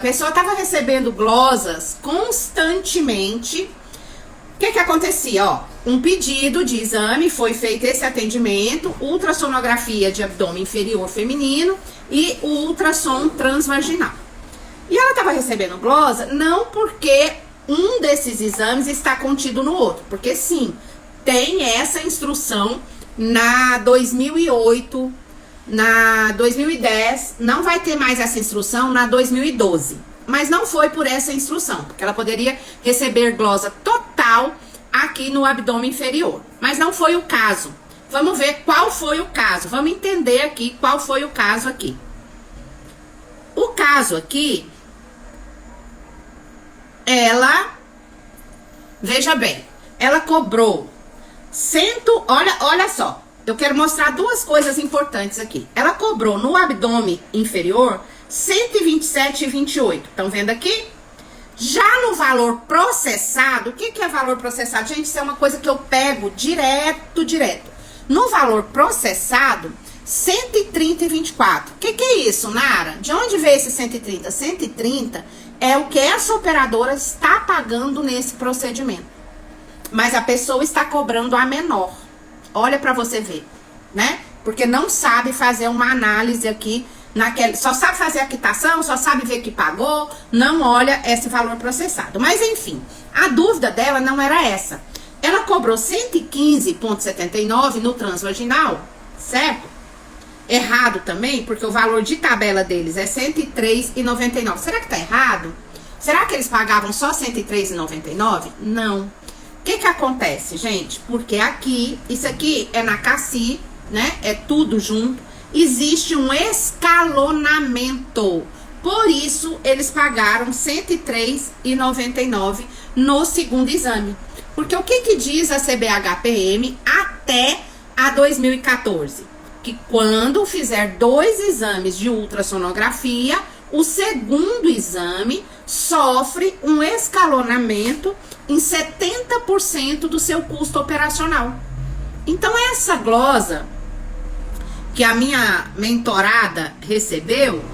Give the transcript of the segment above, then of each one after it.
A pessoa estava recebendo glosas constantemente. O que acontecia? Ó, um pedido de exame, foi feito esse atendimento, ultrassonografia de abdômen inferior feminino e o ultrassom transvaginal. E ela estava recebendo glosa não porque um desses exames está contido no outro, porque sim, tem essa instrução na 2008, na 2010, não vai ter mais essa instrução na 2012. Mas não foi por essa instrução, porque ela poderia receber glosa total aqui no abdômen inferior. Mas não foi o caso. Vamos ver qual foi o caso. Vamos entender aqui qual foi o caso aqui. O caso aqui, ela, veja bem, ela cobrou olha só, eu quero mostrar duas coisas importantes aqui. Ela cobrou no abdômen inferior 127,28. Estão vendo aqui? Já no valor processado, o que é valor processado? Gente, isso é uma coisa que eu pego direto. No valor processado, 130,24. O que é isso, Nara? De onde veio esse 130? 130 é o que essa operadora está pagando nesse procedimento. Mas a pessoa está cobrando a menor. Olha para você ver, né? Porque não sabe fazer uma análise aqui só sabe fazer a quitação, só sabe ver que pagou, não olha esse valor processado. Mas enfim, a dúvida dela não era essa. Ela cobrou 115,79 no transvaginal, certo? Errado também, porque o valor de tabela deles é 103,99. Será que tá errado? Será que eles pagavam só 103,99? Não. O que acontece, gente? Porque aqui, isso aqui é na CACI, né? É tudo junto. Existe um escalonamento. Por isso, eles pagaram R$ 103,99 no segundo exame. Porque o que diz a CBHPM até a 2014? Que quando fizer 2 exames de ultrassonografia, o segundo exame sofre um escalonamento em 70% do seu custo operacional. Então, essa glosa que a minha mentorada recebeu,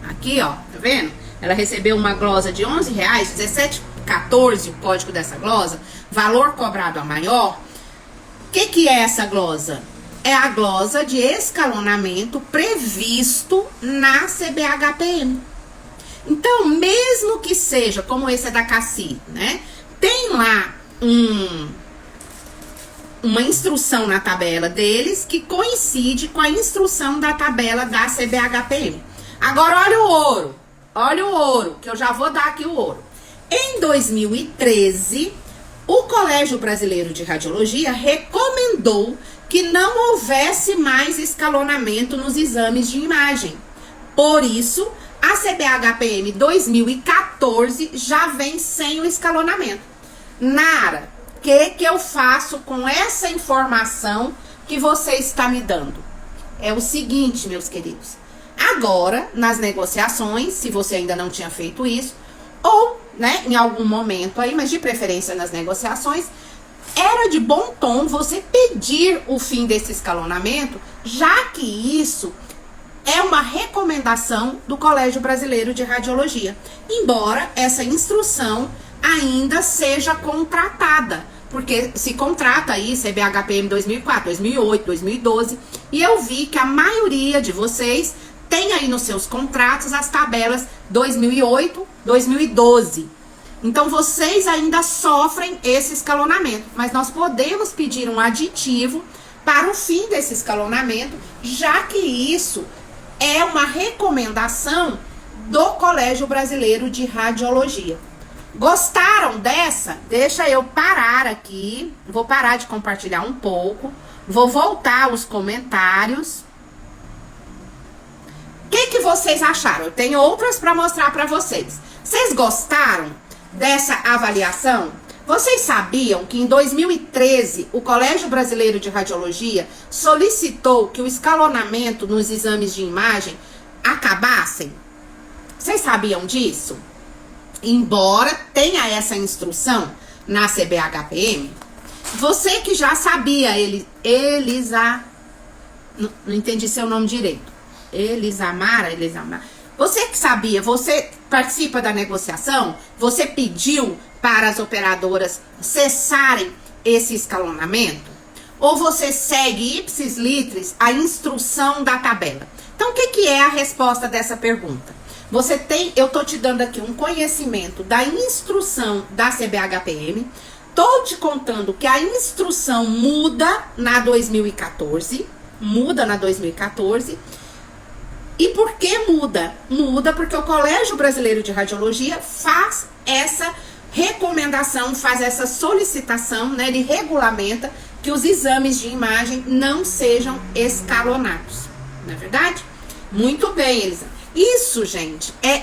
aqui ó, tá vendo? Ela recebeu uma glosa de R$11, 17,14 o código dessa glosa, valor cobrado a maior. O que é essa glosa? É a glosa de escalonamento previsto na CBHPM. Então, mesmo que seja, como esse é da CACI, né? Tem lá uma instrução na tabela deles que coincide com a instrução da tabela da CBHPM. Agora, olha o ouro, que eu já vou dar aqui o ouro. Em 2013, o Colégio Brasileiro de Radiologia recomendou que não houvesse mais escalonamento nos exames de imagem. Por isso, a CBHPM 2014 já vem sem o escalonamento. Nara, o que eu faço com essa informação que você está me dando? É o seguinte, meus queridos. Agora, nas negociações, se você ainda não tinha feito isso, ou, né, em algum momento aí, mas de preferência nas negociações, era de bom tom você pedir o fim desse escalonamento, já que isso é uma recomendação do Colégio Brasileiro de Radiologia. Embora essa instrução ainda seja contratada. Porque se contrata aí CBHPM 2004, 2008, 2012. E eu vi que a maioria de vocês tem aí nos seus contratos as tabelas 2008, 2012. Então, vocês ainda sofrem esse escalonamento. Mas nós podemos pedir um aditivo para o fim desse escalonamento, já que isso é uma recomendação do Colégio Brasileiro de Radiologia. Gostaram dessa? Deixa eu parar aqui. Vou parar de compartilhar um pouco. Vou voltar aos comentários. O que vocês acharam? Eu tenho outras para mostrar para vocês. Vocês gostaram dessa avaliação? Vocês sabiam que em 2013 o Colégio Brasileiro de Radiologia solicitou que o escalonamento nos exames de imagem acabassem? Vocês sabiam disso? Embora tenha essa instrução na CBHPM, você que já sabia, não entendi seu nome direito. Elisamara, Você que sabia, você participa da negociação? Você pediu para as operadoras cessarem esse escalonamento? Ou você segue ipsis litteris a instrução da tabela? Então, o que é a resposta dessa pergunta? Você tem, eu tô te dando aqui um conhecimento da instrução da CBHPM. Tô te contando que a instrução muda na 2014. Muda na 2014. E por que muda? Muda porque o Colégio Brasileiro de Radiologia faz essa recomendação, faz essa solicitação, né? Ele regulamenta que os exames de imagem não sejam escalonados. Não é verdade? Muito bem, Elisa. Isso, gente, é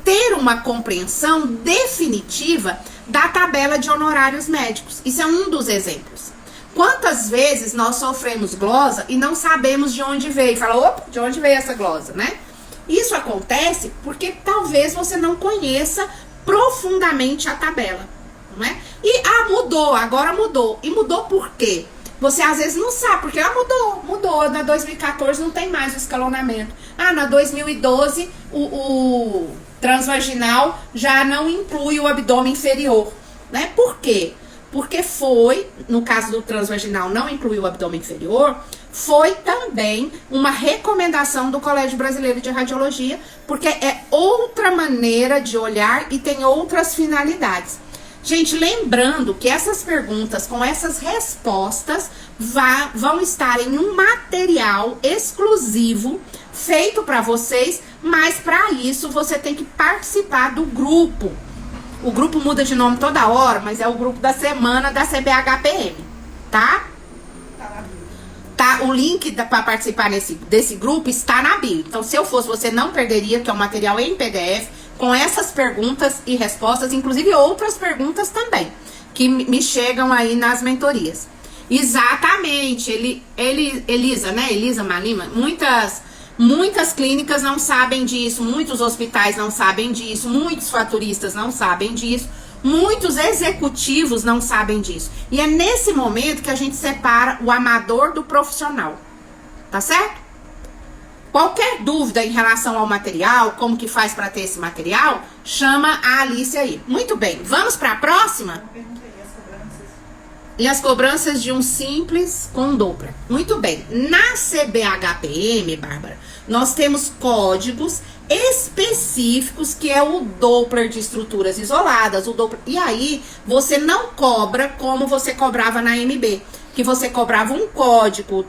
ter uma compreensão definitiva da tabela de honorários médicos. Isso é um dos exemplos. Quantas vezes nós sofremos glosa e não sabemos de onde veio? Fala, opa, de onde veio essa glosa, né? Isso acontece porque talvez você não conheça profundamente a tabela, não é? E, mudou, agora mudou. E mudou por quê? Você às vezes não sabe, porque mudou. Na 2014 não tem mais o escalonamento. Na 2012 o transvaginal já não inclui o abdômen inferior, né? Por quê? Porque foi, no caso do transvaginal não incluir o abdômen inferior, foi também uma recomendação do Colégio Brasileiro de Radiologia, porque é outra maneira de olhar e tem outras finalidades. Gente, lembrando que essas perguntas com essas respostas vão estar em um material exclusivo feito para vocês, mas para isso você tem que participar do grupo. O grupo muda de nome toda hora, mas é o grupo da semana da CBHPM, tá? Tá, o link para participar desse grupo está na bio. Então, se eu fosse, você não perderia, que é um material em PDF, com essas perguntas e respostas, inclusive outras perguntas também, que me chegam aí nas mentorias. Exatamente, Elisa, né? Elisa Malima, muitas clínicas não sabem disso, muitos hospitais não sabem disso, muitos faturistas não sabem disso, muitos executivos não sabem disso. E é nesse momento que a gente separa o amador do profissional, tá certo? Qualquer dúvida em relação ao material, como que faz para ter esse material, chama a Alice aí. Muito bem, vamos para a próxima? E as cobranças de um simples com Doppler. Muito bem, na CBHPM, Bárbara, nós temos códigos específicos, que é o Doppler de estruturas isoladas, o Doppler. E aí, você não cobra como você cobrava na MB, que você cobrava um código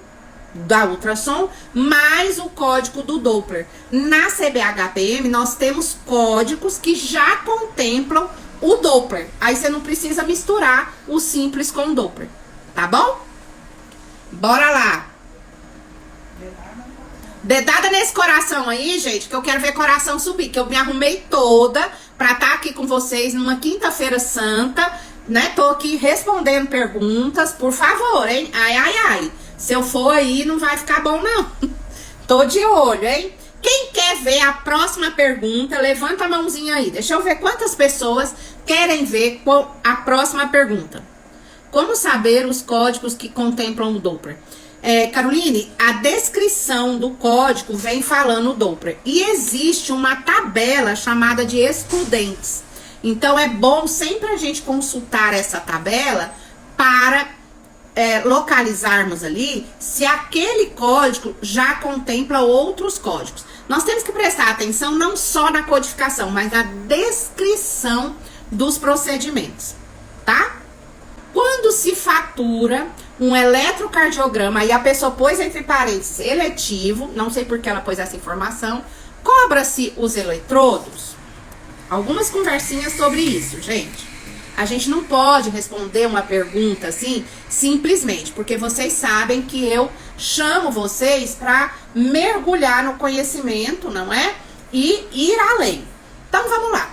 da ultrassom mais o código do Doppler. Na CBHPM, nós temos códigos que já contemplam o Doppler. Aí você não precisa misturar o simples com o Doppler, tá bom? Bora lá. Dedada nesse coração aí, gente, que eu quero ver coração subir, que eu me arrumei toda pra estar aqui com vocês numa quinta-feira santa, né? Tô aqui respondendo perguntas, por favor, hein? Ai, ai, ai. Se eu for aí, não vai ficar bom, não. Tô de olho, hein? Quem quer ver a próxima pergunta, levanta a mãozinha aí. Deixa eu ver quantas pessoas querem ver a próxima pergunta. Como saber os códigos que contemplam o Doppler? Caroline, a descrição do código vem falando o Doppler. E existe uma tabela chamada de excludentes. Então, é bom sempre a gente consultar essa tabela para localizarmos ali se aquele código já contempla outros códigos. Nós temos que prestar atenção não só na codificação, mas na descrição dos procedimentos, tá? Quando se fatura um eletrocardiograma e a pessoa pôs entre parênteses eletivo, não sei por que ela pôs essa informação, cobra-se os eletrodos? Algumas conversinhas sobre isso, gente. A gente não pode responder uma pergunta assim, simplesmente, porque vocês sabem que eu chamo vocês para mergulhar no conhecimento, não é? E ir além. Então, vamos lá.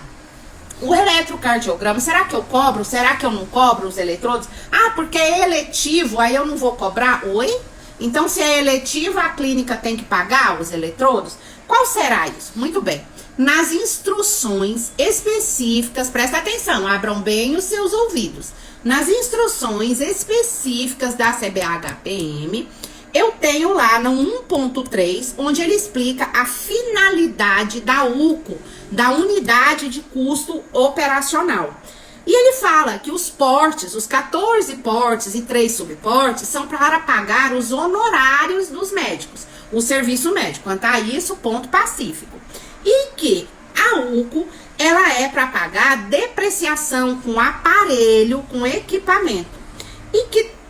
O eletrocardiograma, será que eu cobro? Será que eu não cobro os eletrodos? Porque é eletivo, aí eu não vou cobrar? Oi? Então, se é eletivo, a clínica tem que pagar os eletrodos? Qual será isso? Muito bem. Nas instruções específicas, presta atenção, abram bem os seus ouvidos. Nas instruções específicas da CBHPM, Eu tenho lá no 1.3, onde ele explica a finalidade da UCO, da unidade de custo operacional. E ele fala que os portes, os 14 portes e 3 subportes, são para pagar os honorários dos médicos, o serviço médico. Quanto a isso, ponto pacífico. E que a UCO, ela é para pagar depreciação com aparelho, com equipamento. E que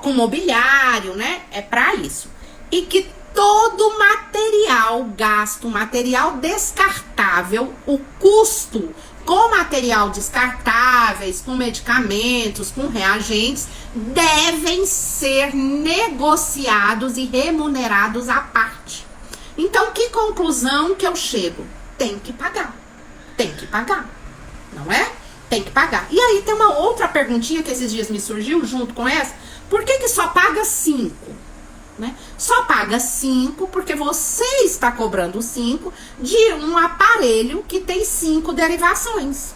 com mobiliário, né? É para isso. E que todo material gasto, material descartável, o custo com material descartáveis, com medicamentos, com reagentes, devem ser negociados e remunerados à parte. Então, que conclusão que eu chego? Tem que pagar. Tem que pagar. Não é? Tem que pagar. E aí tem uma outra perguntinha que esses dias me surgiu junto com essa. Por que só paga 5? Né? Só paga 5 porque você está cobrando 5 de um aparelho que tem 5 derivações.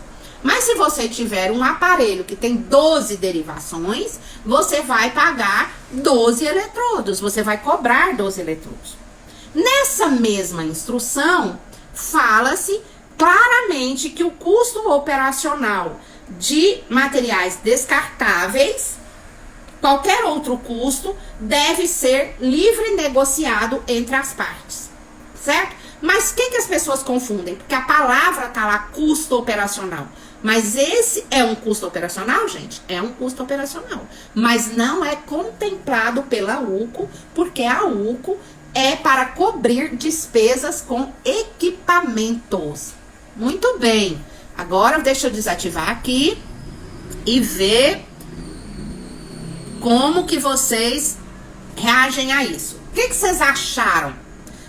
Mas se você tiver um aparelho que tem 12 derivações, você vai pagar 12 eletrodos. Você vai cobrar 12 eletrodos. Nessa mesma instrução, fala-se claramente que o custo operacional de materiais descartáveis, qualquer outro custo, deve ser livre negociado entre as partes, certo? Mas o que as pessoas confundem? Porque a palavra tá lá, custo operacional. Mas esse é um custo operacional, gente? É um custo operacional. Mas não é contemplado pela UCO, porque a UCO é para cobrir despesas com equipamentos. Muito bem. Agora deixa eu desativar aqui e ver como que vocês reagem a isso. O que vocês acharam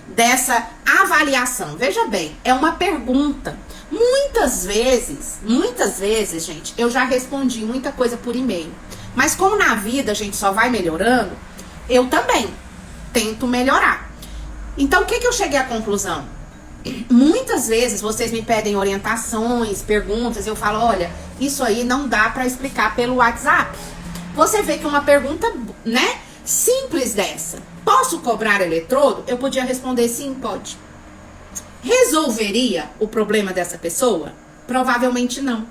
dessa avaliação? Veja bem, é uma pergunta. Muitas vezes, gente, eu já respondi muita coisa por e-mail. Mas como na vida a gente só vai melhorando, eu também tento melhorar. Então, o que eu cheguei à conclusão? Muitas vezes vocês me pedem orientações, perguntas, eu falo, olha, isso aí não dá para explicar pelo WhatsApp. Você vê que uma pergunta, né, simples dessa, posso cobrar eletrodo? Eu podia responder sim, pode. Resolveria o problema dessa pessoa? Provavelmente não.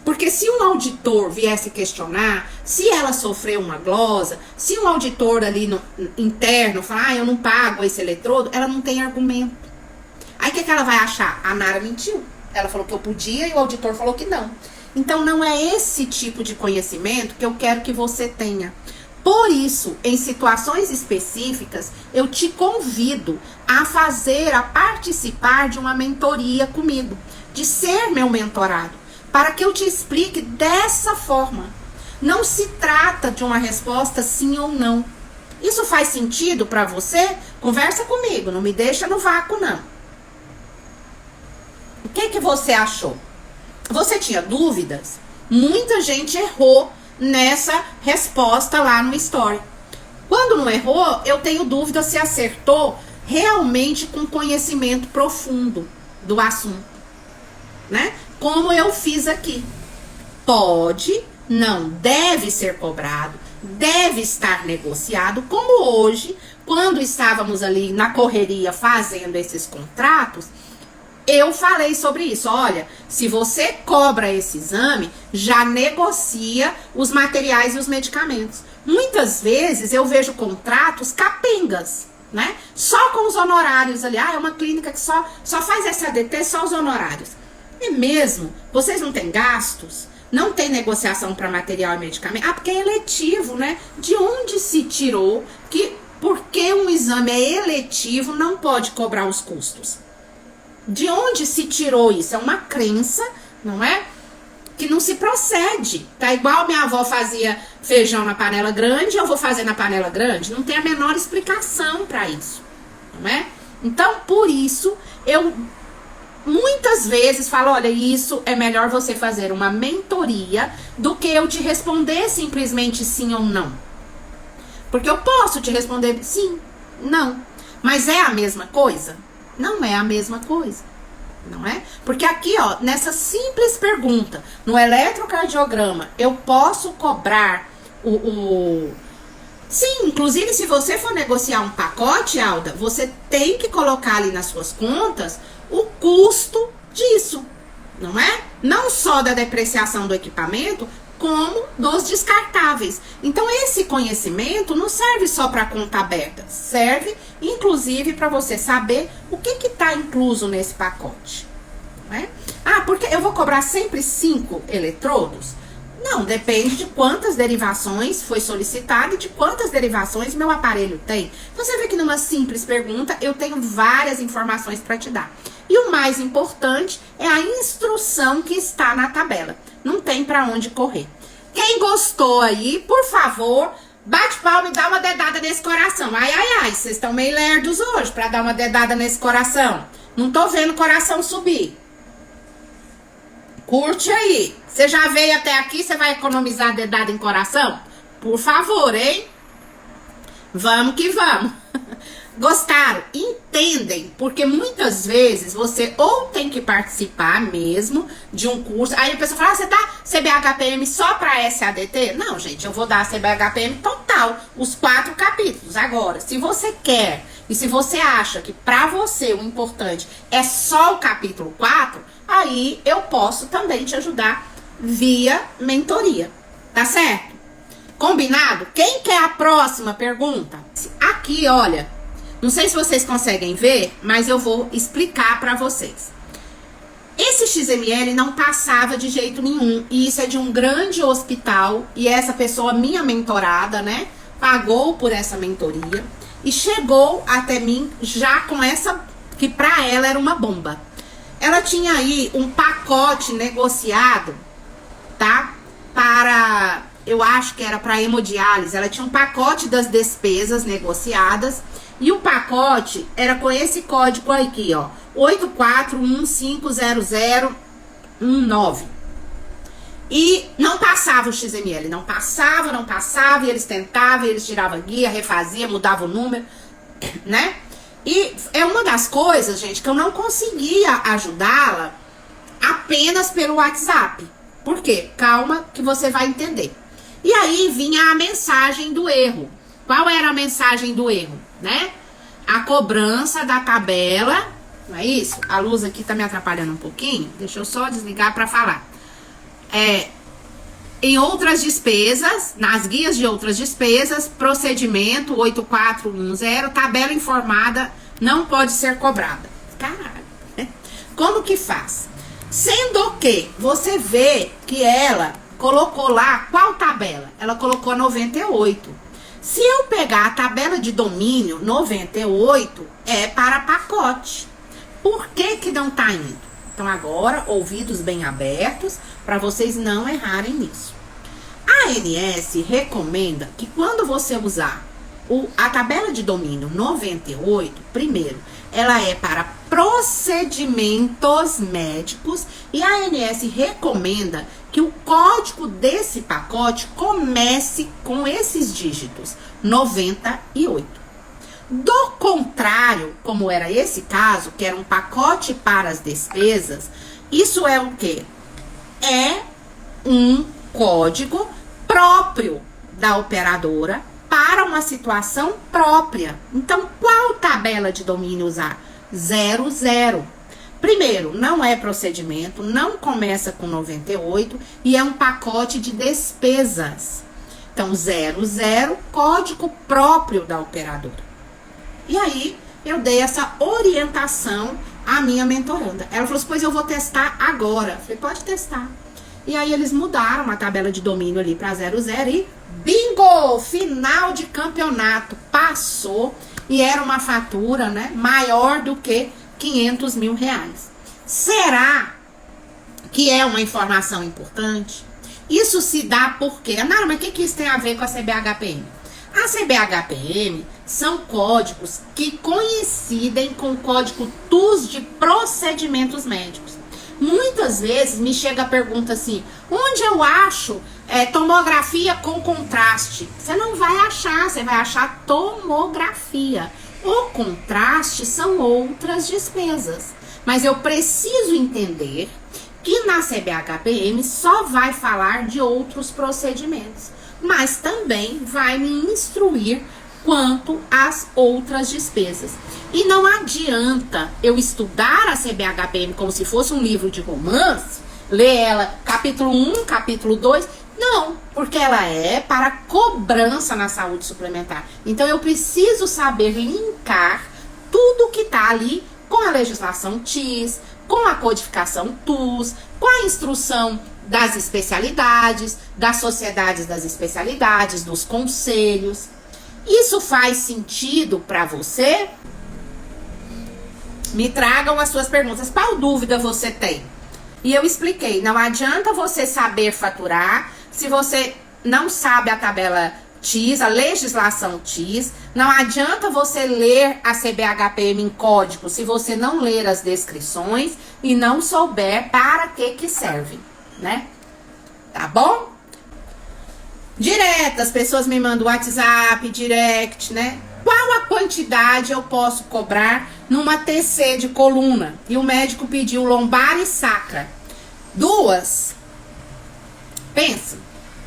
Porque se um auditor viesse questionar, se ela sofreu uma glosa, se um auditor ali no interno falar, eu não pago esse eletrodo, ela não tem argumento. Aí o que ela vai achar? A Nara mentiu. Ela falou que eu podia e o auditor falou que não. Então não é esse tipo de conhecimento que eu quero que você tenha. Por isso, em situações específicas, eu te convido a participar de uma mentoria comigo, de ser meu mentorado, para que eu te explique dessa forma. Não se trata de uma resposta sim ou não. Isso faz sentido para você? Conversa comigo, não me deixa no vácuo não. O que você achou? Você tinha dúvidas? Muita gente errou nessa resposta lá no story. Quando não errou, eu tenho dúvida se acertou realmente com conhecimento profundo do assunto, né? Como eu fiz aqui. Pode, não, deve ser cobrado, deve estar negociado, como hoje, quando estávamos ali na correria fazendo esses contratos, eu falei sobre isso. Olha, se você cobra esse exame, já negocia os materiais e os medicamentos. Muitas vezes eu vejo contratos capengas, né? Só com os honorários ali. Ah, é uma clínica que só faz SADT, só os honorários. É mesmo? Vocês não têm gastos? Não tem negociação para material e medicamento? Ah, porque é eletivo, né? De onde se tirou que porque um exame é eletivo não pode cobrar os custos? De onde se tirou isso? É uma crença, não é? Que não se procede. Tá igual minha avó fazia feijão na panela grande, eu vou fazer na panela grande? Não tem a menor explicação para isso, não é? Então, por isso, eu muitas vezes falo, olha, isso é melhor você fazer uma mentoria do que eu te responder simplesmente sim ou não. Porque eu posso te responder sim, não. Mas é a mesma coisa? Não é a mesma coisa, não é? Porque aqui, ó, nessa simples pergunta, no eletrocardiograma, eu posso cobrar Sim, inclusive se você for negociar um pacote, Alda, você tem que colocar ali nas suas contas o custo disso, não é? Não só da depreciação do equipamento, como dos descartáveis. Então esse conhecimento não serve só para conta aberta, serve inclusive para você saber o que está incluso nesse pacote, não é? Ah, porque eu vou cobrar sempre 5 eletrodos? Não, depende de quantas derivações foi solicitado e de quantas derivações meu aparelho tem. Então, você vê que numa simples pergunta eu tenho várias informações para te dar. E o mais importante é a instrução que está na tabela. Não tem para onde correr. Quem gostou aí, por favor, bate palma e dá uma dedada nesse coração. Ai, ai, ai, vocês estão meio lerdos hoje para dar uma dedada nesse coração. Não tô vendo o coração subir. Curte aí. Você já veio até aqui, você vai economizar dedada em coração? Por favor, hein? Vamos que vamos. Gostaram? Entendem? Porque muitas vezes você ou tem que participar mesmo de um curso. Aí a pessoa fala, você dá CBHPM só para SADT? Não, gente, eu vou dar CBHPM total, os 4 capítulos. Agora, se você quer e se você acha que para você o importante é só o capítulo 4, aí eu posso também te ajudar via mentoria, tá certo? Combinado? Quem quer a próxima pergunta? Aqui, olha, não sei se vocês conseguem ver, mas eu vou explicar para vocês. Esse XML não passava de jeito nenhum, e isso é de um grande hospital, e essa pessoa, minha mentorada, né, pagou por essa mentoria, e chegou até mim já com essa, que pra ela era uma bomba. Ela tinha aí um pacote negociado, tá? Para, eu acho que era para hemodiálise. Ela tinha um pacote das despesas negociadas. E o pacote era com esse código aqui, ó. 84150019. E não passava o XML. Não passava. E eles tentavam, eles tiravam guia, refazia, mudava o número, né? E é uma das coisas, gente, que eu não conseguia ajudá-la apenas pelo WhatsApp. Por quê? Calma que você vai entender. E aí vinha a mensagem do erro. Qual era a mensagem do erro, né? A cobrança da tabela, não é isso? A luz aqui tá me atrapalhando um pouquinho. Deixa eu só desligar para falar. Em outras despesas, nas guias de outras despesas, procedimento 8410, tabela informada não pode ser cobrada. Caralho, né? Como que faz? Sendo que você vê que ela colocou lá, qual tabela? Ela colocou 98. Se eu pegar a tabela de domínio 98, é para pacote. Por que que não tá indo? Então agora, ouvidos bem abertos, para vocês não errarem nisso. A ANS recomenda que quando você usar a tabela de domínio 98, primeiro, ela é para procedimentos médicos e a ANS recomenda que o código desse pacote comece com esses dígitos, 98. Do contrário, como era esse caso, que era um pacote para as despesas, isso é o quê? É um código próprio da operadora para uma situação própria. Então, qual tabela de domínio usar? 00. Primeiro, não é procedimento, não começa com 98 e é um pacote de despesas. Então, 00, código próprio da operadora. E aí, eu dei essa orientação à minha mentoranda. Ela falou assim, pois eu vou testar agora. Eu falei, pode testar. E aí, eles mudaram a tabela de domínio ali para 00 e bingo! Final de campeonato. Passou e era uma fatura, né, maior do que 500 mil reais. Será que é uma informação importante? Isso se dá porque... Nara, mas o que isso tem a ver com a CBHPM? A CBHPM são códigos que coincidem com o código TUS de procedimentos médicos. Muitas vezes me chega a pergunta assim, onde eu acho tomografia com contraste? Você não vai achar, você vai achar tomografia. O contraste são outras despesas. Mas eu preciso entender que na CBHPM só vai falar de outros procedimentos. mas também vai me instruir quanto às outras despesas. E não adianta eu estudar a CBHPM como se fosse um livro de romance, ler ela capítulo 1, capítulo 2, não, porque ela é para cobrança na saúde suplementar. Então eu preciso saber linkar tudo que está ali com a legislação TIS, com a codificação TUS, com a instrução das especialidades, das sociedades das especialidades, dos conselhos. Isso faz sentido para você? Me tragam as suas perguntas. Qual dúvida você tem? E eu expliquei, não adianta você saber faturar se você não sabe a tabela TIS, a legislação TIS. Não adianta você ler a CBHPM em código se você não ler as descrições e não souber para que serve, né? Tá bom? Direto, as pessoas me mandam WhatsApp, direct, né? Qual a quantidade eu posso cobrar numa TC de coluna? E o médico pediu lombar e sacra. 2. Pensa.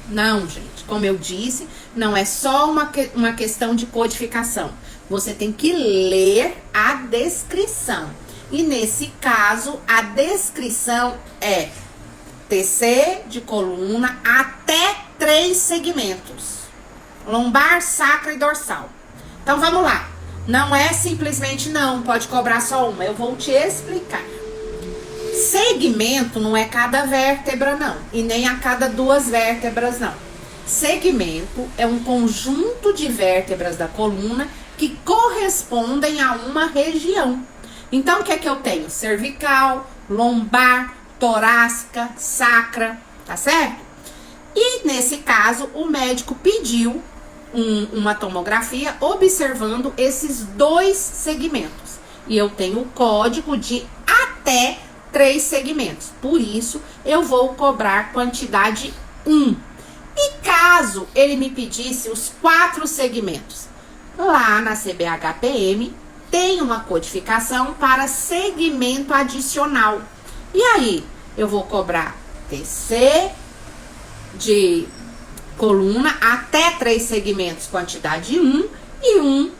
Não, gente. Como eu disse, não é só uma questão de codificação. Você tem que ler a descrição. E nesse caso, a descrição é TC de coluna até 3 segmentos: lombar, sacra e dorsal. Então vamos lá. Não é simplesmente não, pode cobrar só uma. Eu vou te explicar. Segmento não é cada vértebra, não. E nem a cada 2 vértebras, não. Segmento é um conjunto de vértebras da coluna que correspondem a uma região. Então, o que é que eu tenho? Cervical, lombar, torácica, sacra, tá certo? E nesse caso, o médico pediu uma tomografia observando esses 2 segmentos. E eu tenho o código de até 3 segmentos. Por isso, eu vou cobrar quantidade 1. E caso ele me pedisse os 4 segmentos, lá na CBHPM tem uma codificação para segmento adicional. E aí, eu vou cobrar TC de coluna até 3 segmentos, quantidade 1, e um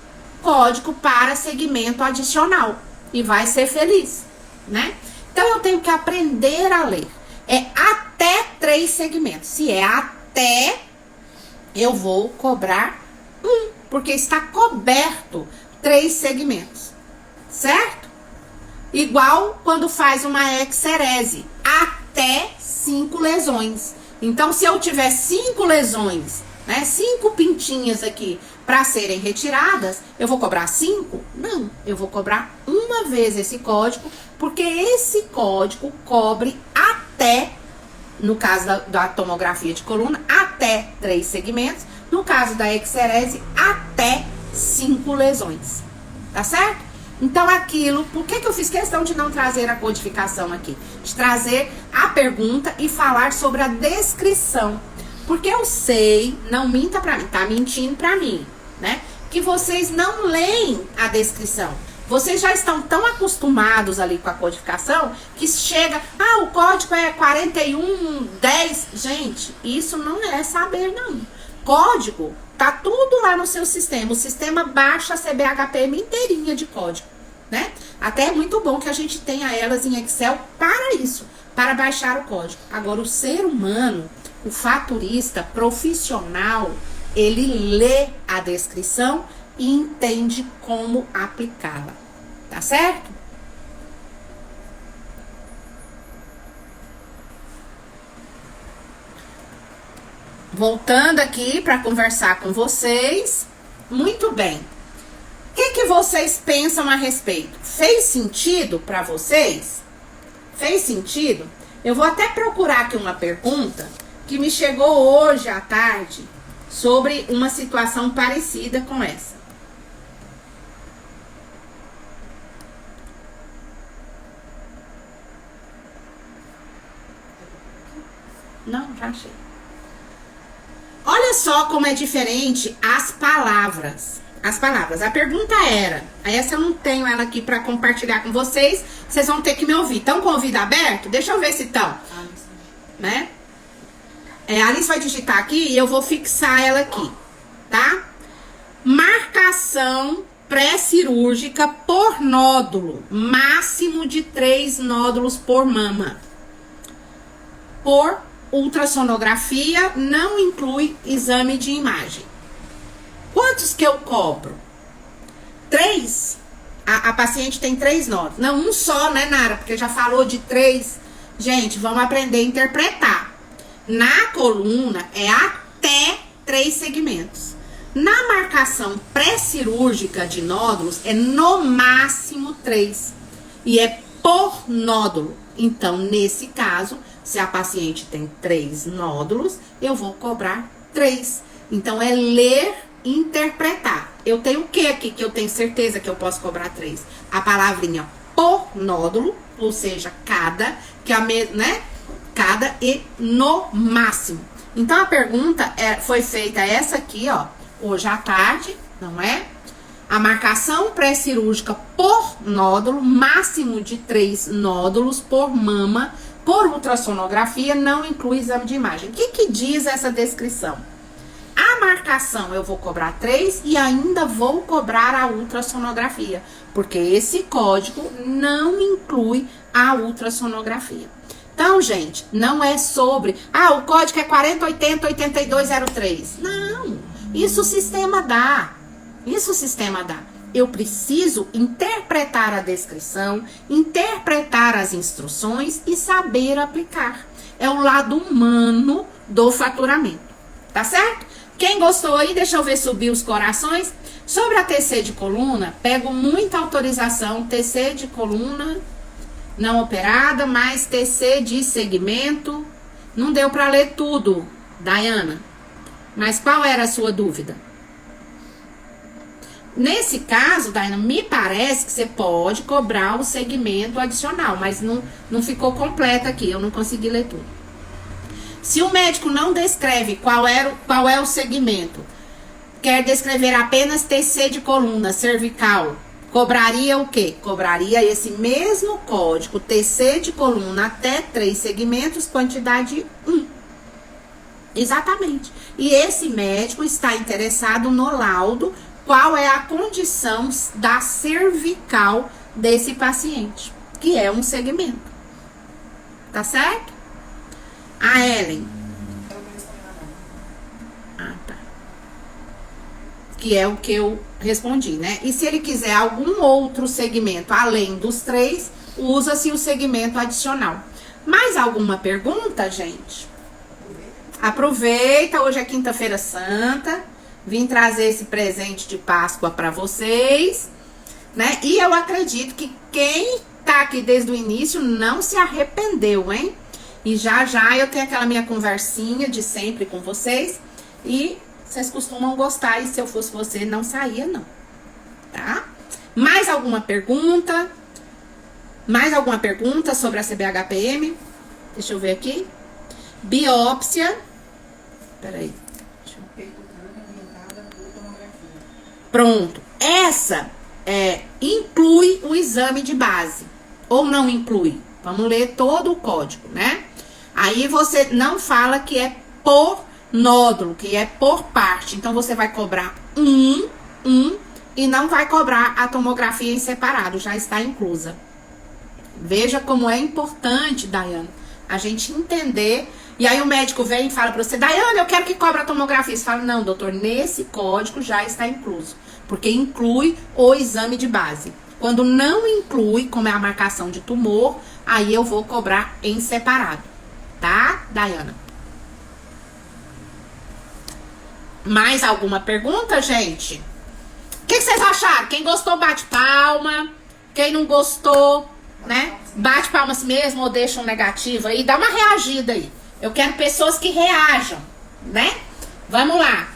código para segmento adicional. E vai ser feliz, né? Então, eu tenho que aprender a ler. É até 3 segmentos. Se é até, eu vou cobrar 1, porque está coberto 3 segmentos, certo? Igual quando faz uma exerese, até 5 lesões. Então, se eu tiver 5 lesões, né, 5 pintinhas aqui para serem retiradas, eu vou cobrar 5? Não, eu vou cobrar uma vez esse código, porque esse código cobre até, no caso da tomografia de coluna, até 3 segmentos, no caso da exerese, até 5 lesões, tá certo? Então, aquilo, por que eu fiz questão de não trazer a codificação aqui? De trazer a pergunta e falar sobre a descrição. Porque eu sei, não minta pra mim, tá mentindo pra mim, né? Que vocês não leem a descrição. Vocês já estão tão acostumados ali com a codificação que chega, o código é 4110. Gente, isso não é saber, não. Código, tá tudo lá no seu sistema. O sistema baixa a CBHPM inteirinha de código, né? Até é muito bom que a gente tenha elas em Excel para isso, para baixar o código. Agora, o ser humano, o faturista profissional, ele lê a descrição e entende como aplicá-la, tá certo? Voltando aqui para conversar com vocês. Muito bem. O que vocês pensam a respeito? Fez sentido para vocês? Fez sentido? Eu vou até procurar aqui uma pergunta que me chegou hoje à tarde sobre uma situação parecida com essa. Não, já achei. Olha só como é diferente as palavras. As palavras. A pergunta era, essa eu não tenho ela aqui para compartilhar com vocês, vocês vão ter que me ouvir. Estão com o ouvido aberto? Deixa eu ver se estão, né? A Alice vai digitar aqui e eu vou fixar ela aqui, tá? Marcação pré-cirúrgica por nódulo. Máximo de 3 nódulos por mama. Por ultrassonografia, não inclui exame de imagem. Quantos que eu cobro? 3. A paciente tem 3 nódulos. Não, um só, né, Nara? Porque já falou de 3. Gente, vamos aprender a interpretar. Na coluna é até 3 segmentos. Na marcação pré-cirúrgica de nódulos é no máximo 3. E é por nódulo. Então, nesse caso, se a paciente tem 3 nódulos, eu vou cobrar 3. Então, é ler e interpretar. Eu tenho o que aqui que eu tenho certeza que eu posso cobrar 3? A palavrinha por nódulo, ou seja, cada, que é a né? Cada e no máximo. Então, a pergunta foi feita essa aqui, ó, hoje à tarde, não é? A marcação pré-cirúrgica por nódulo, máximo de 3 nódulos por mama, por ultrassonografia, não inclui exame de imagem. O que diz essa descrição? A marcação eu vou cobrar 3 e ainda vou cobrar a ultrassonografia, porque esse código não inclui a ultrassonografia. Então, gente, não é sobre... o código é 4080-8203. Não, isso o sistema dá. Isso o sistema dá. Eu preciso interpretar a descrição, interpretar as instruções e saber aplicar. É o lado humano do faturamento. Tá certo? Quem gostou aí, deixa eu ver subir os corações. Sobre a TC de coluna, pego muita autorização. TC de coluna não operada, mas TC de segmento. Não deu para ler tudo, Dayana. Mas qual era a sua dúvida? Nesse caso, Dayana, me parece que você pode cobrar o segmento adicional, mas não ficou completo aqui, eu não consegui ler tudo. Se o médico não descreve qual é o segmento, quer descrever apenas TC de coluna cervical, cobraria o quê? Cobraria esse mesmo código, TC de coluna até 3 segmentos, quantidade 1. Exatamente. E esse médico está interessado no laudo, qual é a condição da cervical desse paciente, que é um segmento. Tá certo? A Ellen. Tá. Que é o que eu respondi, né? E se ele quiser algum outro segmento além dos 3, usa-se o segmento adicional. Mais alguma pergunta, gente? Aproveita, hoje é quinta-feira santa. Vim trazer esse presente de Páscoa para vocês, né? E eu acredito que quem tá aqui desde o início não se arrependeu, hein? E já eu tenho aquela minha conversinha de sempre com vocês. E vocês costumam gostar. E se eu fosse você, não saía, não. Tá? Mais alguma pergunta? Mais alguma pergunta sobre a CBHPM? Deixa eu ver aqui. Biópsia. Peraí. Pronto. Essa inclui o exame de base. Ou não inclui? Vamos ler todo o código, né? Aí você não fala que é por nódulo, que é por parte. Então, você vai cobrar um e não vai cobrar a tomografia em separado. Já está inclusa. Veja como é importante, Dayana, a gente entender. E aí o médico vem e fala pra você, Dayana, eu quero que cobre a tomografia. Você fala, não, doutor, nesse código já está incluso. Porque inclui o exame de base. Quando não inclui, como é a marcação de tumor, aí eu vou cobrar em separado. Tá, Dayana? Mais alguma pergunta, gente? O que vocês acharam? Quem gostou, bate palma. Quem não gostou, né? Bate palma assim mesmo ou deixa um negativo aí. Dá uma reagida aí. Eu quero pessoas que reajam, né? Vamos lá.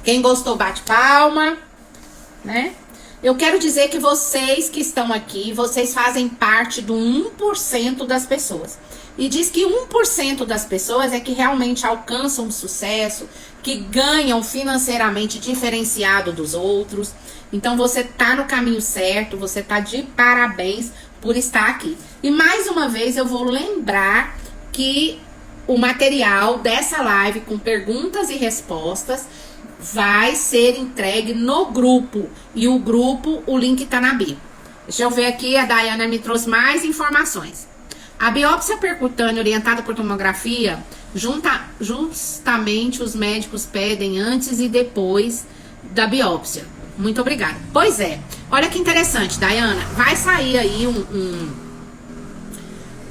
Quem gostou, bate palma, né? Eu quero dizer que vocês que estão aqui, vocês fazem parte do 1% das pessoas. E diz que 1% das pessoas é que realmente alcançam sucesso, que ganham financeiramente diferenciado dos outros. Então você tá no caminho certo, você tá de parabéns por estar aqui. E mais uma vez eu vou lembrar que o material dessa live com perguntas e respostas vai ser entregue no grupo. E o grupo, o link tá na bio. Deixa eu ver aqui, a Dayana me trouxe mais informações. A biópsia percutânea orientada por tomografia, justamente os médicos pedem antes e depois da biópsia. Muito obrigada. Pois é, olha que interessante, Dayana. Vai sair aí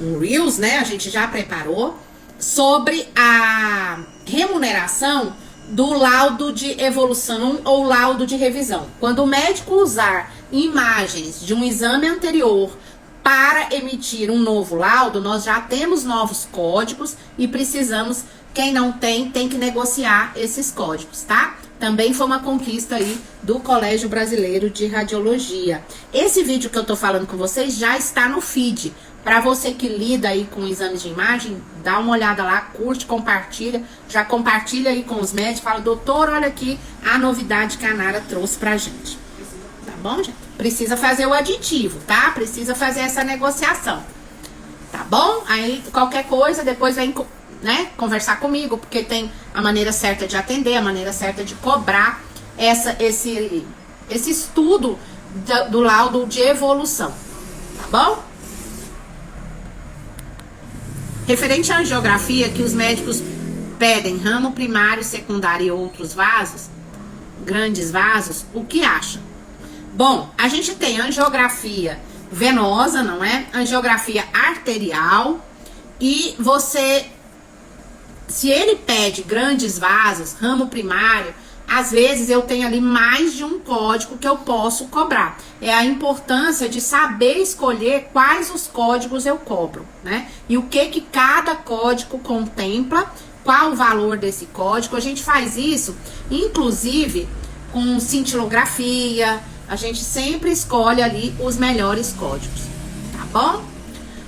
um Reels, né? A gente já preparou sobre a remuneração do laudo de evolução ou laudo de revisão. Quando o médico usar imagens de um exame anterior para emitir um novo laudo, nós já temos novos códigos e precisamos, quem não tem que negociar esses códigos, tá? Também foi uma conquista aí do Colégio Brasileiro de Radiologia. Esse vídeo que eu tô falando com vocês já está no feed. Para você que lida aí com exames de imagem, dá uma olhada lá, curte, compartilha. Já compartilha aí com os médicos, fala, doutor, olha aqui a novidade que a Nara trouxe pra gente. Tá bom, gente? Precisa fazer o aditivo, tá? Precisa fazer essa negociação. Tá bom? Aí, qualquer coisa, depois vem, né, conversar comigo, porque tem a maneira certa de atender, a maneira certa de cobrar esse estudo do laudo de evolução. Tá bom? Referente à angiografia, que os médicos pedem ramo primário, secundário e outros vasos, grandes vasos, o que acha? Bom, a gente tem angiografia venosa, não é? Angiografia arterial. E você, se ele pede grandes vasos, ramo primário, às vezes eu tenho ali mais de um código que eu posso cobrar. É a importância de saber escolher quais os códigos eu cobro, né? E o que cada código contempla, qual o valor desse código. A gente faz isso, inclusive, com cintilografia. A gente sempre escolhe ali os melhores códigos, tá bom?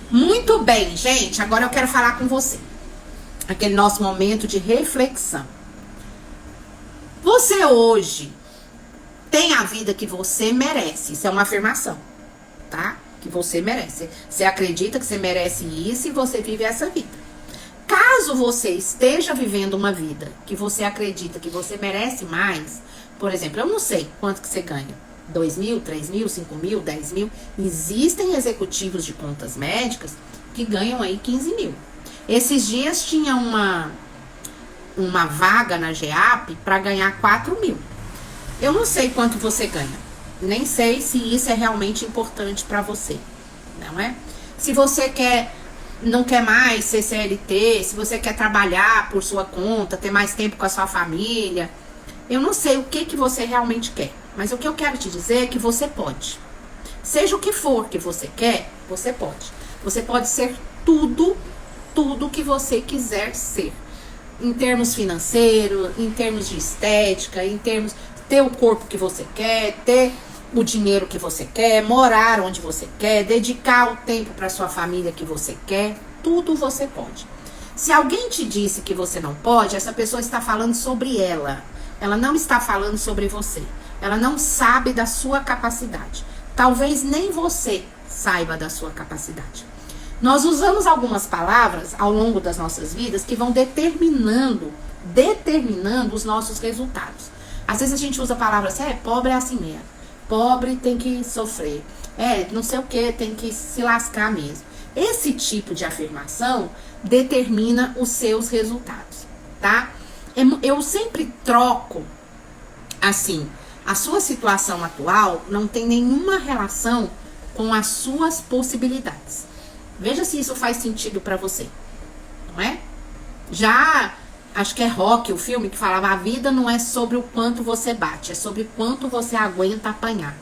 Muito bem, gente. Agora eu quero falar com você. Aquele nosso momento de reflexão. Você hoje tem a vida que você merece. Isso é uma afirmação, tá? Que você merece. Você acredita que você merece isso e você vive essa vida. Caso você esteja vivendo uma vida que você acredita que você merece mais, por exemplo, eu não sei quanto que você ganha. 2 mil, 3 mil, 5 mil, 10 mil. Existem executivos de contas médicas que ganham aí 15 mil. Esses dias tinha uma vaga na GEAP para ganhar 4 mil. Eu não sei quanto você ganha. Nem sei se isso é realmente importante para você. Não é? Se você não quer mais ser CLT, se você quer trabalhar por sua conta, ter mais tempo com a sua família, eu não sei o que você realmente quer. Mas o que eu quero te dizer é que você pode. Seja o que for que você quer, você pode. Você pode ser tudo que você quiser ser. Em termos financeiros, em termos de estética, em termos de ter o corpo que você quer, ter o dinheiro que você quer, morar onde você quer, dedicar o tempo para sua família que você quer, tudo você pode. Se alguém te disse que você não pode, essa pessoa está falando sobre ela. Ela não está falando sobre você. Ela não sabe da sua capacidade. Talvez nem você saiba da sua capacidade. Nós usamos algumas palavras ao longo das nossas vidas que vão determinando os nossos resultados. Às vezes a gente usa palavras assim, pobre é assim mesmo. Pobre tem que sofrer. Não sei o que, tem que se lascar mesmo. Esse tipo de afirmação determina os seus resultados, tá? Eu sempre troco, assim, a sua situação atual não tem nenhuma relação com as suas possibilidades. Veja se isso faz sentido pra você, não é? Já, acho que é Rock, o filme que falava, a vida não é sobre o quanto você bate, é sobre quanto você aguenta apanhar,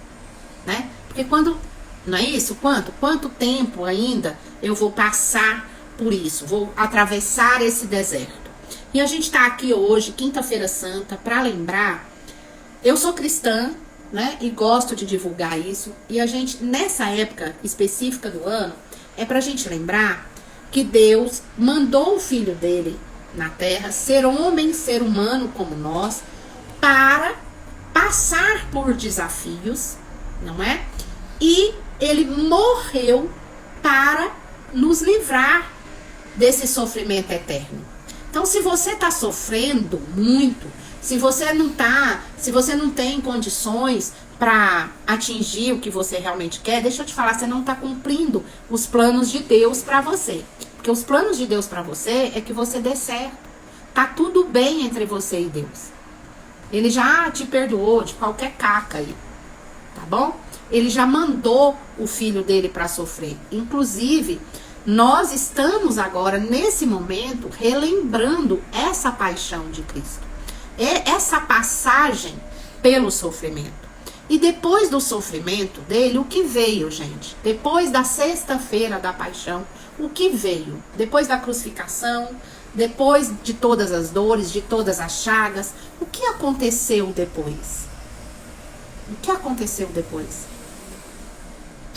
né? Porque quando, não é isso? Quanto tempo ainda eu vou passar por isso, vou atravessar esse deserto. E a gente tá aqui hoje, quinta-feira santa, pra lembrar, eu sou cristã, né? E gosto de divulgar isso, e a gente, nessa época específica do ano, é pra gente lembrar que Deus mandou o Filho dele na Terra, ser homem, ser humano como nós, para passar por desafios, não é? E ele morreu para nos livrar desse sofrimento eterno. Então, se você está sofrendo muito, se você não tem condições para atingir o que você realmente quer, deixa eu te falar, você não está cumprindo os planos de Deus para você. Porque os planos de Deus para você é que você dê certo. Tá tudo bem entre você e Deus. Ele já te perdoou de qualquer caca aí, tá bom? Ele já mandou o filho dele para sofrer. Inclusive, nós estamos agora, nesse momento, relembrando essa paixão de Cristo. Essa passagem pelo sofrimento. E depois do sofrimento dele, o que veio, gente? Depois da sexta-feira da paixão, o que veio? Depois da crucificação, depois de todas as dores, de todas as chagas, o que aconteceu depois? O que aconteceu depois?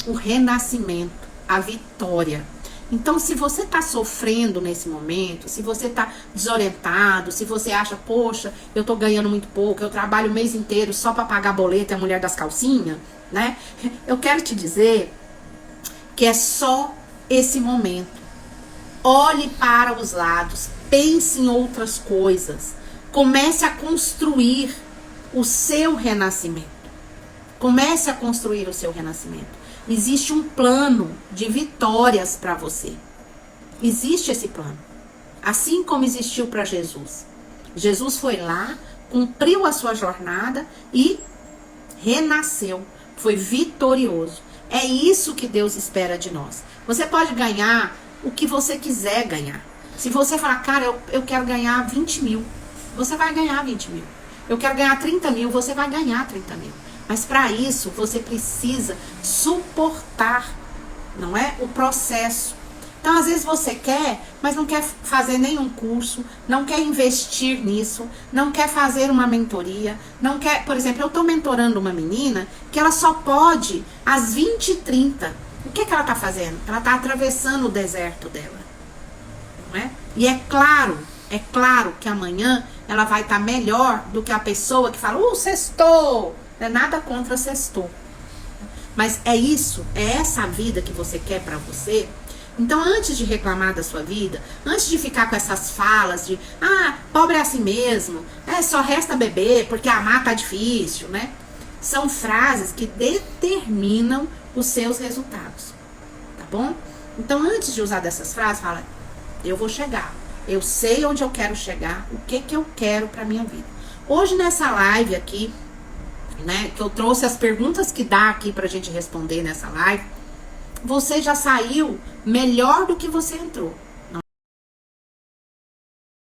O renascimento, a vitória. Então, se você está sofrendo nesse momento, se você está desorientado, se você acha, poxa, eu estou ganhando muito pouco, eu trabalho o mês inteiro só para pagar boleto e a mulher das calcinhas, né? Eu quero te dizer que é só esse momento. Olhe para os lados, pense em outras coisas, comece a construir o seu renascimento. Comece a construir o seu renascimento. Existe um plano de vitórias para você. Existe esse plano. Assim como existiu para Jesus. Jesus foi lá, cumpriu a sua jornada e renasceu. Foi vitorioso. É isso que Deus espera de nós. Você pode ganhar o que você quiser ganhar. Se você falar, cara, eu quero ganhar 20 mil, você vai ganhar 20 mil. Eu quero ganhar 30 mil, você vai ganhar 30 mil. Mas para isso, você precisa suportar, não é? O processo. Então, às vezes você quer, mas não quer fazer nenhum curso, não quer investir nisso, não quer fazer uma mentoria, não quer... Por exemplo, eu estou mentorando uma menina que ela só pode às 20h30. O que ela está fazendo? Ela está atravessando o deserto dela, não é? E é claro que amanhã ela vai estar melhor do que a pessoa que fala, sextou. Não é nada contra sextou. Mas é isso, é essa vida que você quer para você. Então, antes de reclamar da sua vida, antes de ficar com essas falas de, pobre é assim mesmo, só resta beber porque amar tá difícil, né? São frases que determinam os seus resultados, tá bom? Então, antes de usar dessas frases, fala, eu vou chegar, eu sei onde eu quero chegar, o que eu quero pra minha vida. Hoje, nessa live aqui, né, que eu trouxe as perguntas que dá aqui pra gente responder nessa live, você já saiu melhor do que você entrou.